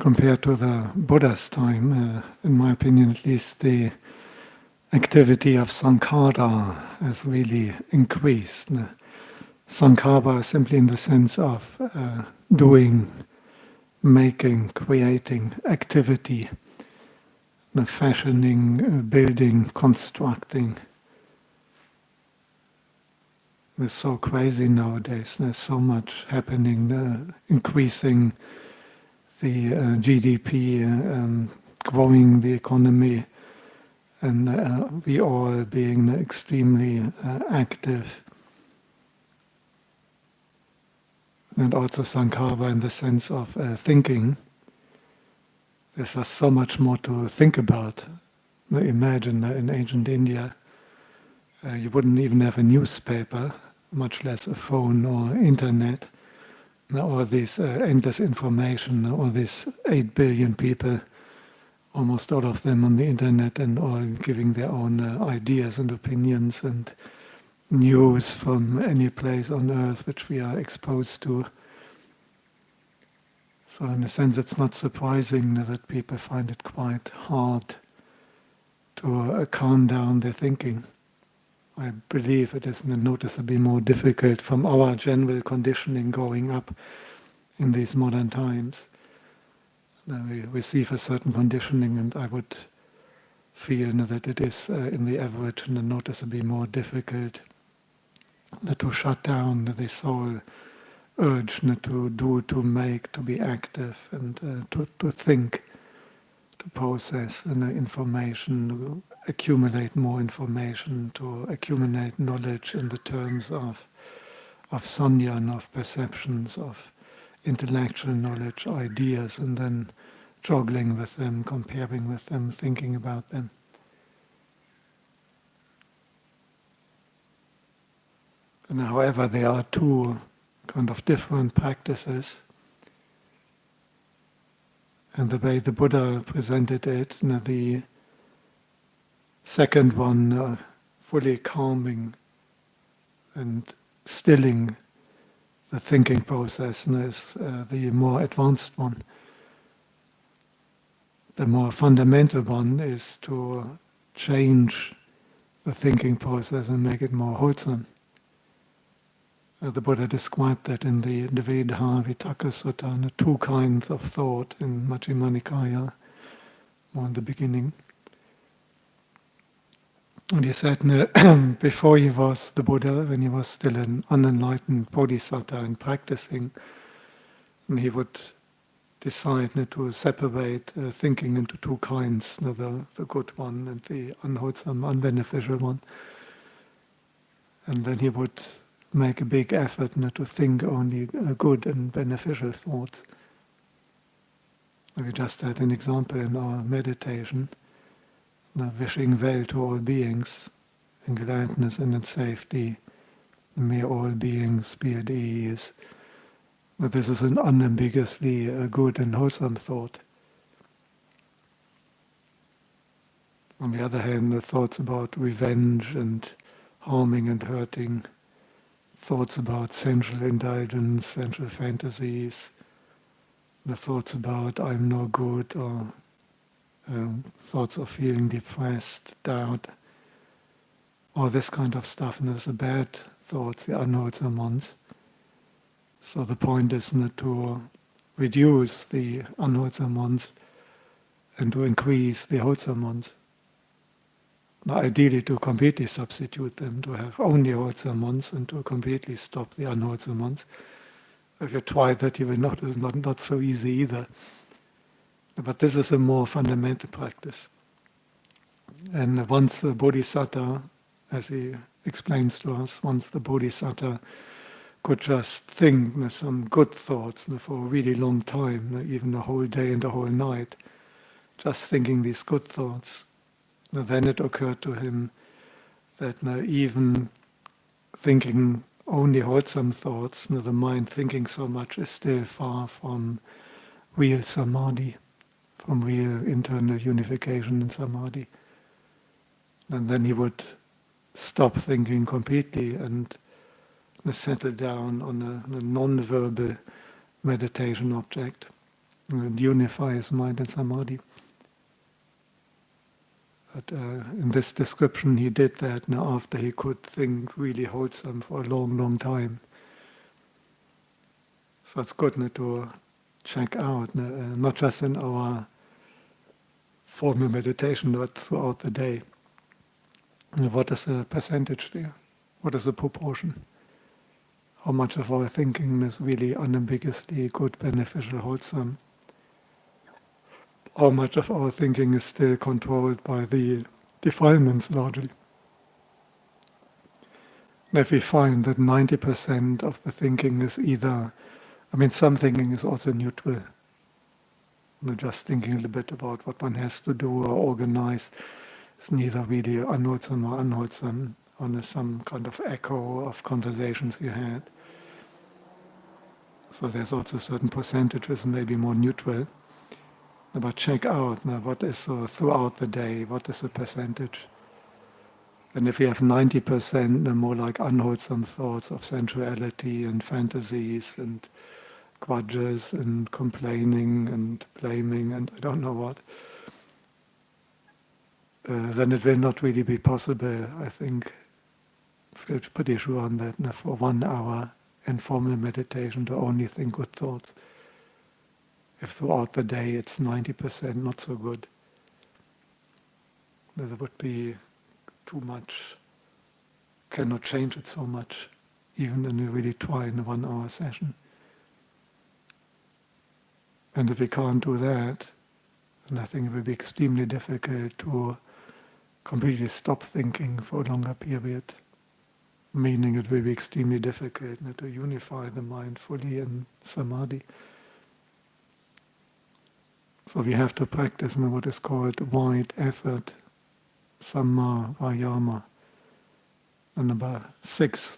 compared to the Buddha's time, in my opinion at least, the activity of sankhara has really increased. Sankhara simply in the sense of doing, making, creating, activity, fashioning, building, constructing. It's so crazy nowadays. There's so much happening, increasing the GDP, growing the economy, and we all being extremely active. And also sankhara in the sense of thinking. There's just so much more to think about. Imagine in ancient India, you wouldn't even have a newspaper, much less a phone or internet. All this endless information, all these 8 billion people, almost all of them on the internet, and all giving their own ideas and opinions and news from any place on earth which we are exposed to. So in a sense it's not surprising that people find it quite hard to calm down their thinking. I believe it is noticeably more difficult from our general conditioning growing up in these modern times. We receive a certain conditioning, and I would feel that it is in the average noticeably more difficult to shut down the soul urge to do, to make, to be active, and to think, to process information, to accumulate more information, to accumulate knowledge in the terms of sanya, and of perceptions, of intellectual knowledge, ideas, and then juggling with them, comparing with them, thinking about them. And however, there are two kind of different practices. And the way the Buddha presented it, the second one, fully calming and stilling the thinking process, is the more advanced one. The more fundamental one is to change the thinking process and make it more wholesome. The Buddha described that in the Vedha Vitaka Sutta, the two kinds of thought in Majjhima Nikaya, more in the beginning. And he said before he was the Buddha, when he was still an unenlightened bodhisattva and practicing, he would decide to separate thinking into two kinds, the good one and the unwholesome, unbeneficial one. And then he would make a big effort to think only good and beneficial thoughts. We just had an example in our meditation, wishing well to all beings, in gladness and in safety. May all beings be at ease. This is an unambiguously good and wholesome thought. On the other hand, the thoughts about revenge and harming and hurting, thoughts about sensual indulgence, sensual fantasies, the thoughts about I'm no good, or thoughts of feeling depressed, doubt, all this kind of stuff. And there's the bad thoughts, the unwholesome ones. So the point is to reduce the unwholesome ones and to increase the wholesome ones. Now, ideally to completely substitute them, to have only wholesome ones and to completely stop the unwholesome ones. If you try that, you will notice it's not so easy either. But this is a more fundamental practice. And once the Bodhisattva, as he explains to us, once the Bodhisattva could just think some good thoughts for a really long time, even the whole day and the whole night, just thinking these good thoughts, then it occurred to him that even thinking only wholesome thoughts, the mind thinking so much is still far from real samadhi, from real internal unification in samadhi. And then he would stop thinking completely and settle down on a non-verbal meditation object. and unify his mind and samadhi. But in this description he did that now after he could think really wholesome for a long, long time. So it's good to check out, not just in our formal meditation, but throughout the day. What is the percentage there? What is the proportion? How much of our thinking is really unambiguously good, beneficial, wholesome? How much of our thinking is still controlled by the defilements largely? And if we find that 90% of the thinking is either, some thinking is also neutral. Just thinking a little bit about what one has to do or organize. It's neither really unwholesome or unwholesome, or some kind of echo of conversations you had. So there's also certain percentages, maybe more neutral. But check out what is throughout the day, what is the percentage? And if you have 90% more like unwholesome thoughts of sensuality and fantasies and grudges and complaining and blaming and I don't know what, then it will not really be possible, I think, I feel pretty sure on that, for 1 hour informal meditation to only think good thoughts. If throughout the day it's 90% not so good, that would be too much, cannot change it so much, even when you really try in a 1 hour session. And if we can't do that, then I think it will be extremely difficult to completely stop thinking for a longer period. Meaning it will be extremely difficult to unify the mind fully in samadhi. So we have to practice what is called wide effort, samma vayama. And number six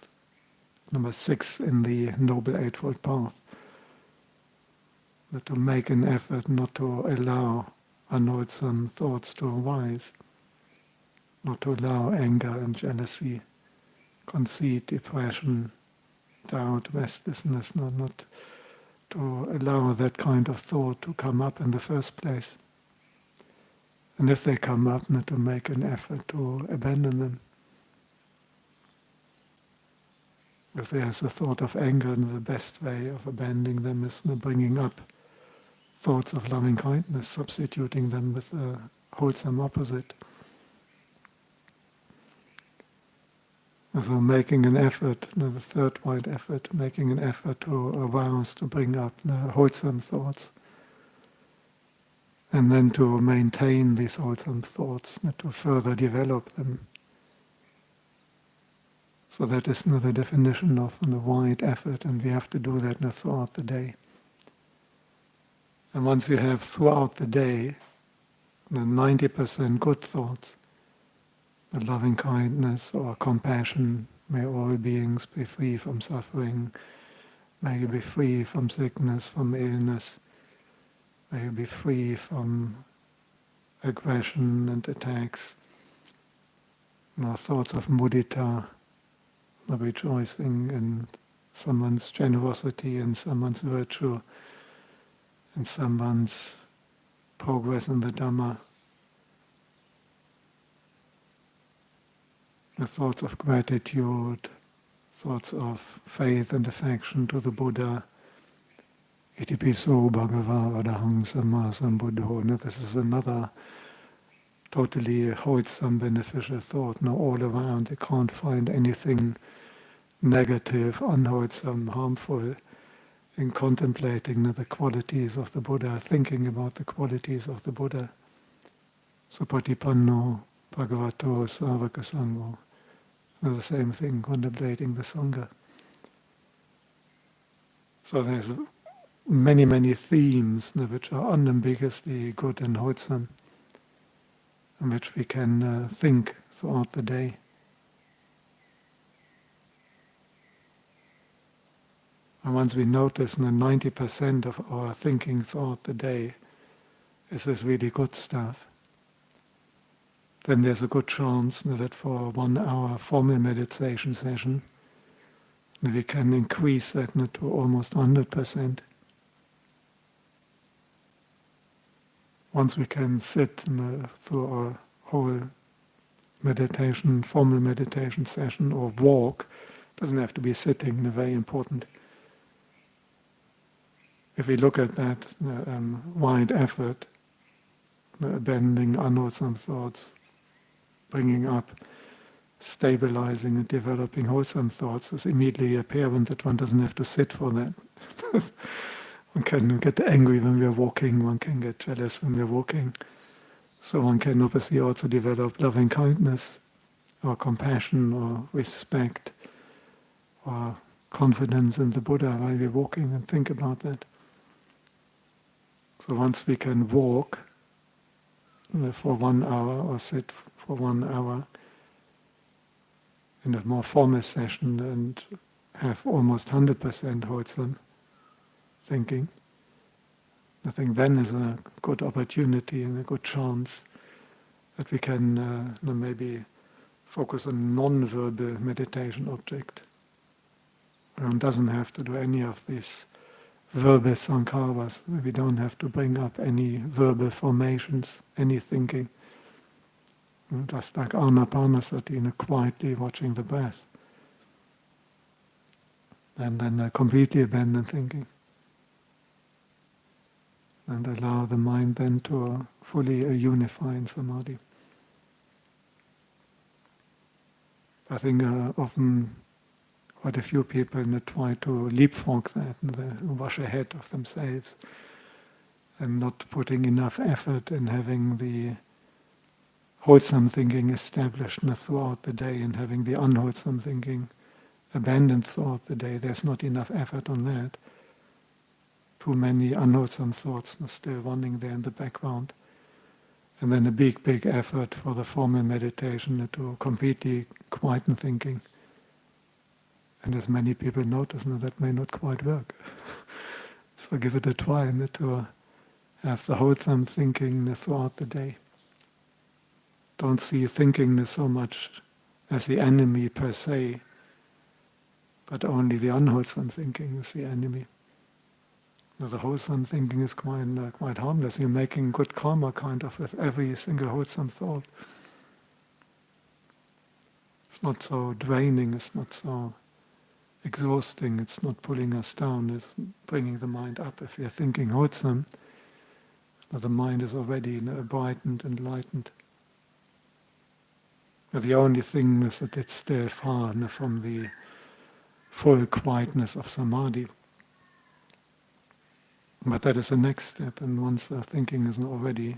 in the Noble Eightfold Path. To make an effort not to allow unwholesome thoughts to arise, not to allow anger and jealousy, conceit, depression, doubt, restlessness, not to allow that kind of thought to come up in the first place. And if they come up, not to make an effort to abandon them. If there's a thought of anger, the best way of abandoning them is bringing up thoughts of loving kindness, substituting them with a wholesome opposite. So making an effort, the third wide effort, making an effort to arouse, to bring up wholesome thoughts. And then to maintain these wholesome thoughts, to further develop them. So that is the definition of a wide effort, and we have to do that throughout the day. And once you have throughout the day 90% good thoughts, loving kindness or compassion, may all beings be free from suffering, may you be free from sickness, from illness, may you be free from aggression and attacks, thoughts of mudita, rejoicing in someone's generosity and someone's virtue, and someone's progress in the Dhamma. The thoughts of gratitude, thoughts of faith and affection to the Buddha. Iti piso bhagava adahang samma sambuddho. This is another totally wholesome, beneficial thought. All around, you can't find anything negative, unwholesome, harmful in contemplating the qualities of the Buddha, thinking about the qualities of the Buddha. Supatipanno bhagavato savaka sangho. The same thing, contemplating the Sangha. So there's many, many themes which are unambiguously good and wholesome, and which we can think throughout the day. And once we notice that 90% of our thinking throughout the day is this really good stuff, then there's a good chance that for 1 hour formal meditation session, we can increase that to almost 100%. once we can sit through our whole meditation, formal meditation session, or walk, doesn't have to be sitting, very important. If we look at that wide effort, abandoning unwholesome thoughts, bringing up, stabilizing and developing wholesome thoughts, it's immediately apparent that one doesn't have to sit for that. One can get angry when we are walking, one can get jealous when we are walking. So one can obviously also develop loving kindness, or compassion, or respect, or confidence in the Buddha while we're walking, and think about that. So once we can walk for 1 hour or sit for 1 hour in a more formal session and have almost 100% wholesome thinking, I think then is a good opportunity and a good chance that we can maybe focus on non-verbal meditation object. One doesn't have to do any of these verbal sankharas. We don't have to bring up any verbal formations, any thinking. Just like anapanasati, quietly watching the breath. And then completely abandon thinking. And allow the mind then to fully unify in samadhi. I think often quite a few people try to leapfrog that and rush ahead of themselves and not putting enough effort in having the wholesome thinking established throughout the day and having the unwholesome thinking abandoned throughout the day. There's not enough effort on that. Too many unwholesome thoughts are still running there in the background. And then a big effort for the formal meditation to completely quieten thinking. And as many people notice, that may not quite work. So give it a try to have the wholesome thinking throughout the day. Don't see thinking so much as the enemy per se, but only the unwholesome thinking is the enemy. Now, the wholesome thinking is quite harmless. You're making good karma kind of with every single wholesome thought. It's not so draining, it's not so exhausting, it's not pulling us down, it's bringing the mind up. If you're thinking wholesome, the mind is already brightened and lightened. The only thing is that it's still far from the full quietness of samadhi. But that is the next step, and once the thinking is already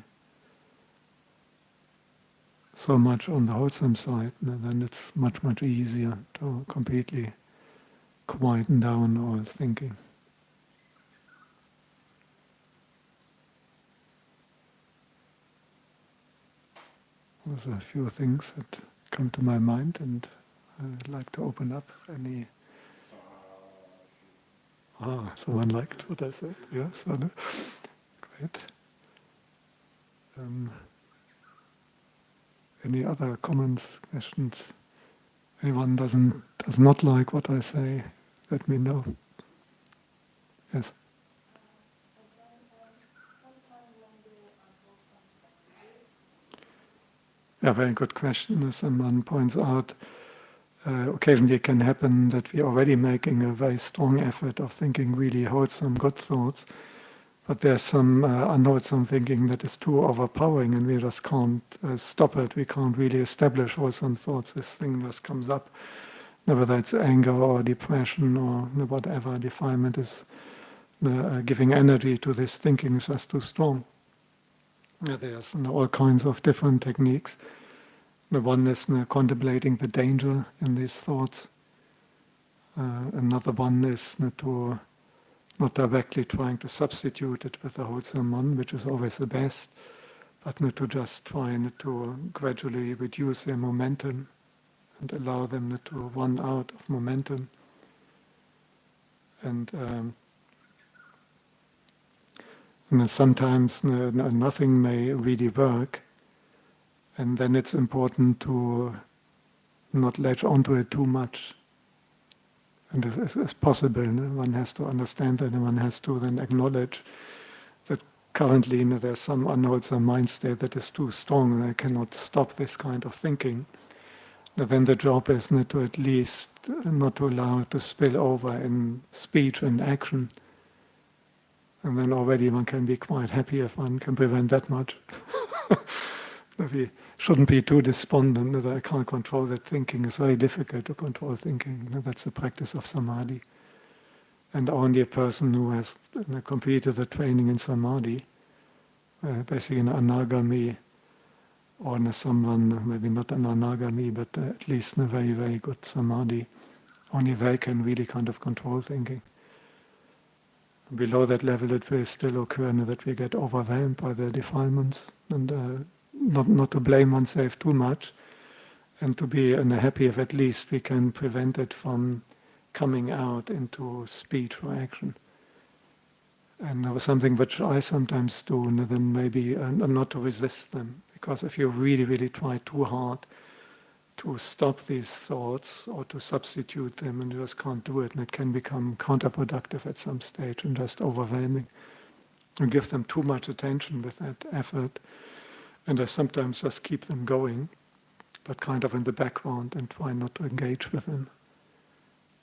so much on the wholesome side, then it's much easier to completely quieten down all thinking. There's a few things that come to my mind, and I'd like to open up any. Someone liked what I said. Yes, great. Any other comments, questions? Anyone does not like what I say, let me know. Yes. Yeah, very good question. Someone points out, occasionally it can happen that we're already making a very strong effort of thinking really wholesome, good thoughts, but there's some unwholesome thinking that is too overpowering and we just can't stop it. We can't really establish wholesome thoughts. This thing just comes up, whether it's anger or depression or whatever defilement is giving energy to this thinking is just too strong. There's all kinds of different techniques. The one is contemplating the danger in these thoughts. Another one is to not directly trying to substitute it with the wholesome one, which is always the best, but to just try to gradually reduce their momentum and allow them to run out of momentum. And sometimes nothing may really work, and then it's important to not latch onto it too much. And it's possible, one has to understand that, and one has to then acknowledge that currently there's some unwholesome mind state that is too strong and I cannot stop this kind of thinking, then the job is to at least not to allow it to spill over in speech and action. And then already one can be quite happy if one can prevent that much. That we shouldn't be too despondent that I can't control that thinking. It's very difficult to control thinking. That's a practice of samadhi. And only a person who has completed the training in samadhi, basically an anagami, or someone, maybe not an anagami, but at least in a very, very good samadhi, only they can really kind of control thinking. Below that level it will still occur that we get overwhelmed by the defilements, and not to blame oneself too much, and to be happy if at least we can prevent it from coming out into speech or action. And something which I sometimes do, and then maybe not to resist them, because if you really, really try too hard to stop these thoughts or to substitute them, and you just can't do it, and it can become counterproductive at some stage and just overwhelming. And give them too much attention with that effort, and I sometimes just keep them going, but kind of in the background and try not to engage with them.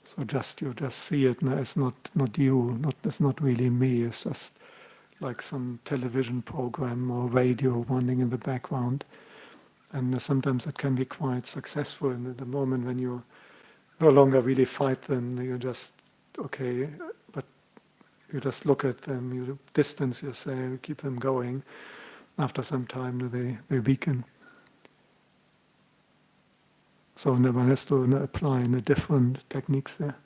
So you just see it as not you, it's not really me, it's just like some television program or radio running in the background. And sometimes it can be quite successful in the moment when you no longer really fight them, you just, okay, but you just look at them, you distance yourself, you keep them going. After some time they weaken. So one has to apply the different techniques there.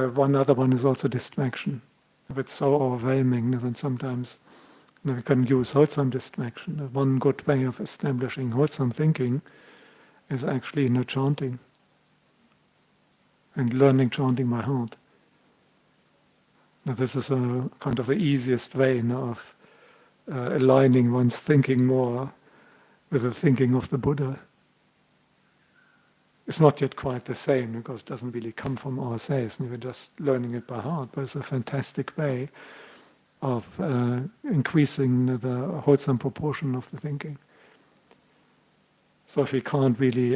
One other one is also distraction. If it's so overwhelming, then sometimes we can use wholesome distraction. One good way of establishing wholesome thinking is actually chanting and learning chanting by heart. Now this is a kind of the easiest way of aligning one's thinking more with the thinking of the Buddha. It's not yet quite the same because it doesn't really come from ourselves, and we're just learning it by heart, but it's a fantastic way of increasing the wholesome proportion of the thinking. So if we can't really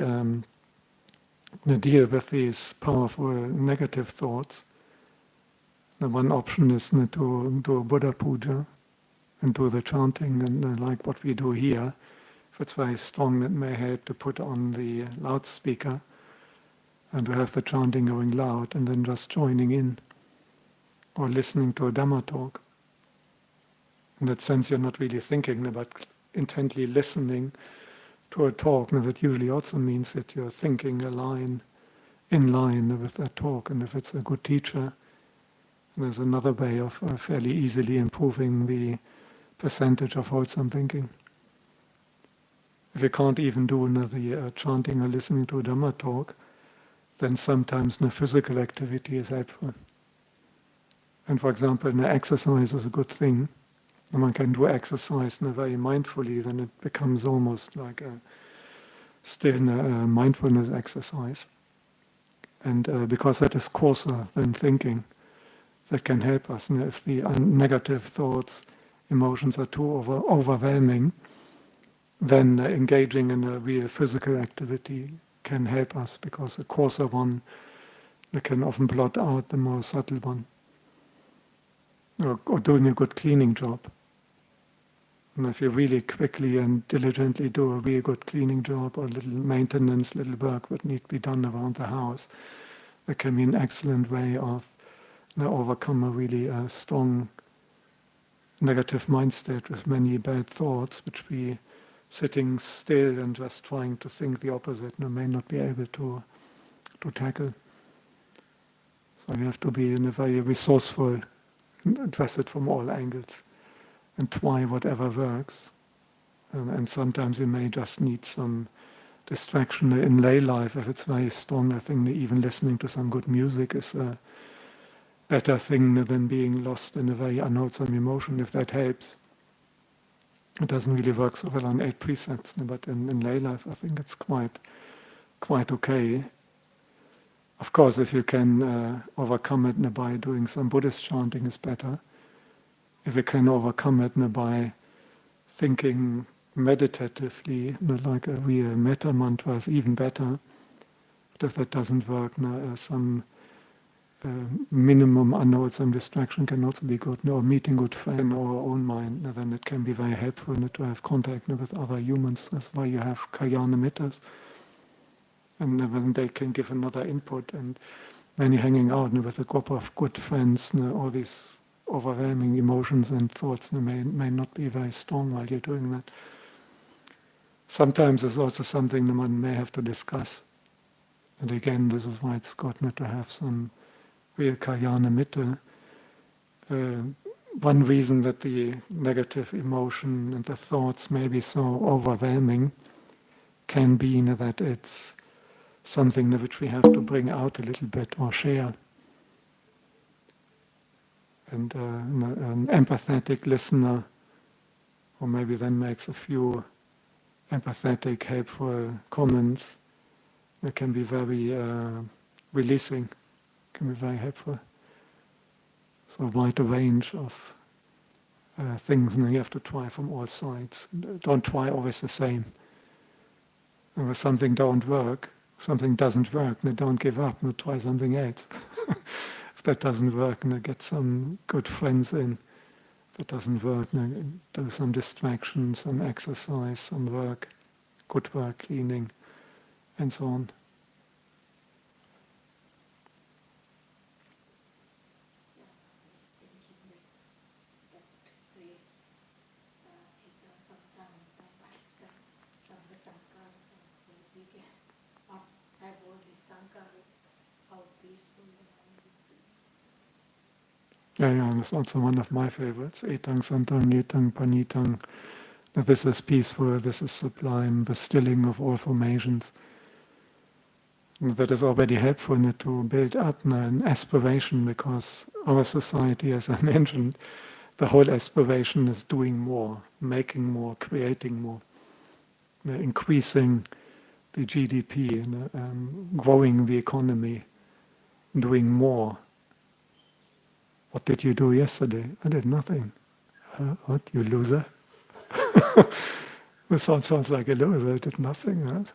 deal with these powerful negative thoughts, the one option is to do Buddha puja and do the chanting, and like what we do here. If it's very strong, it may help to put on the loudspeaker and to have the chanting going loud, and then just joining in or listening to a Dhamma talk. In that sense, you're not really thinking, but intently listening to a talk. Now, that usually also means that you're thinking in line with that talk. And if it's a good teacher, there's another way of fairly easily improving the percentage of wholesome thinking. If you can't even do the chanting or listening to a Dhamma talk, then sometimes the physical activity is helpful. And for example, exercise is a good thing. And one can do exercise very mindfully, then it becomes almost like still a mindfulness exercise. And because that is coarser than thinking, that can help us. And if the negative thoughts, emotions are too overwhelming, then engaging in a real physical activity can help us, because the coarser one can often blot out the more subtle one. Or doing a good cleaning job. And if you really quickly and diligently do a really good cleaning job, or little maintenance, little work that need to be done around the house, that can be an excellent way of overcome a really strong negative mind state with many bad thoughts, which we, sitting still and just trying to think the opposite, may not be able to tackle. So you have to be very resourceful and address it from all angles and try whatever works. And sometimes you may just need some distraction in lay life. If it's very strong, I think that even listening to some good music is a better thing than being lost in a very unwholesome emotion, if that helps. It doesn't really work so well on 8 precepts, but in lay life I think it's quite okay. Of course, if you can overcome it by doing some Buddhist chanting, is better. if we can overcome it by thinking meditatively, like a real metta mantra is even better. But if that doesn't work, some minimum unwholesome distraction can also be good. Meeting good friends in our own mind, then it can be very helpful to have contact with other humans. That's why you have kalyana mittas. And then they can give another input. And when you're hanging out with a group of good friends, all these overwhelming emotions and thoughts may not be very strong while you're doing that. Sometimes it's also something one may have to discuss. And again, this is why it's good to have some real kalyana mitta. One reason that the negative emotion and the thoughts may be so overwhelming can be that it's something which we have to bring out a little bit or share. And an empathetic listener, or maybe then makes a few empathetic, helpful comments, it can be very releasing, can be very helpful. So a wide range of things, you have to try from all sides. Don't try always the same. And if something doesn't work, don't give up, try something else. If that doesn't work, get some good friends in. If it doesn't work, do some distraction, some exercise, some work, good work, cleaning, and so on. Yeah, that's also one of my favorites. Etang, santang, etang, panitang. Now, this is peaceful, this is sublime, the stilling of all formations. And that is already helpful to build up an aspiration, because our society, as I mentioned, the whole aspiration is doing more, making more, creating more, increasing the GDP, growing the economy, doing more. What did you do yesterday? I did nothing. What, you loser? This sounds like a loser. I did nothing. Right?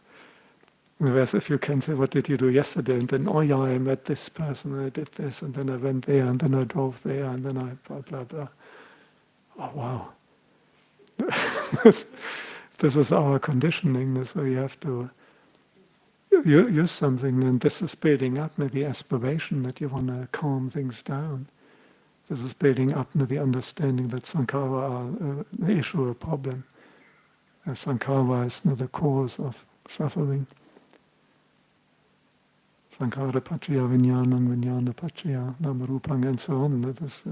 Whereas if you can say, what did you do yesterday? And then, oh yeah, I met this person, and I did this, and then I went there, and then I drove there, and then I blah, blah, blah. Oh, wow. This is our conditioning, so you have to use something, and this is building up the aspiration that you want to calm things down. This is building up the understanding that sankhara are the issue, a problem. Sankhara is the cause of suffering. Sankhara paccaya vijnanam, vijnana paccaya namarupang, and so on. That is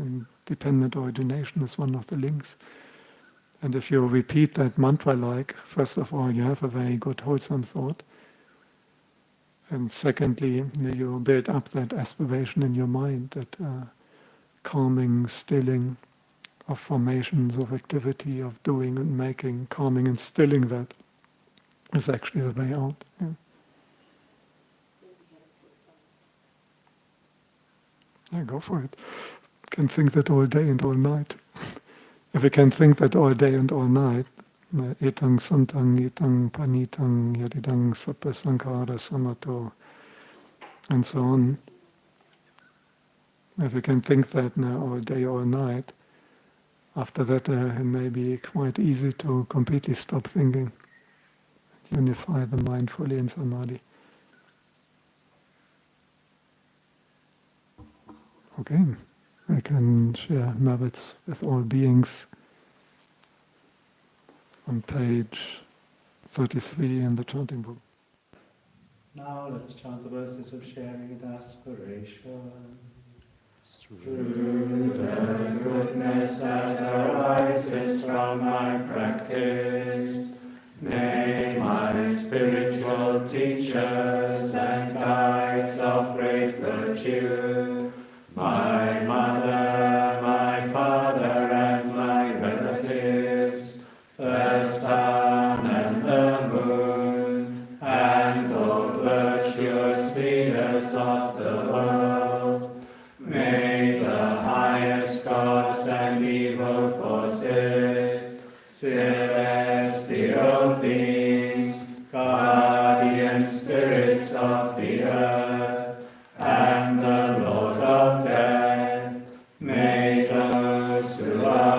dependent origination is one of the links. And if you repeat that mantra first of all, you have a very good wholesome thought. And secondly, you build up that aspiration in your mind, that calming, stilling of formations, of activity, of doing and making, calming and stilling that is actually the way out. Yeah. Yeah, go for it. You can think that all day and all night. If you can think that all day and all night, etang santang, etang panitang, yadidang sappa sankhara samato, and so on. If you can think that all day, all night, after that it may be quite easy to completely stop thinking, unify the mind fully in samadhi. Okay, I can share merits with all beings on page 33 in the chanting book. Now let's chant the verses of sharing and aspiration. Through the goodness that arises from my practice, may my spiritual teachers and guides of great virtue, my mother, my father, and my relatives, the sun and the moon, and all virtuous leaders of the world, may the highest gods and evil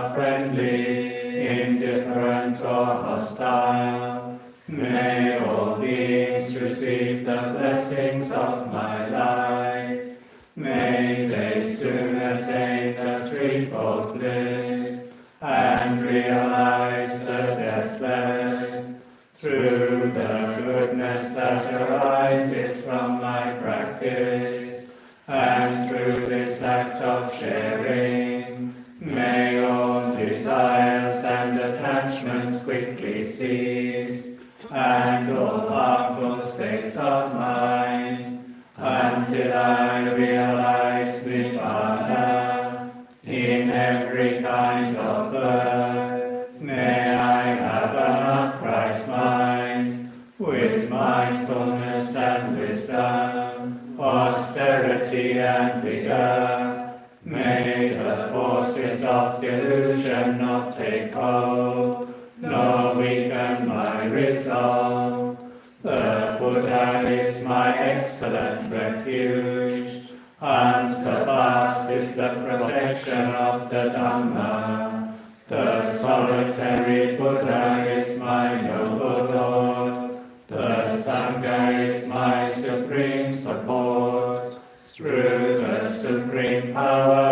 are friendly, indifferent or hostile. May all beings receive the blessings of my life. May they soon attain the threefold bliss and realize the deathless. Through the goodness that arises from my practice, and through this act of sharing, may all desires and attachments quickly cease, and all harmful states of mind, until I realize Nibbana in every kind of birth. May I have an upright mind, with mindfulness and wisdom, austerity and vigor. May the forces of delusion not take hold, nor weaken my resolve. The Buddha is my excellent refuge. Unsurpassed is the protection of the Dhamma. The solitary Buddha is my noble Lord. The Sangha is my supreme support. Through the supreme power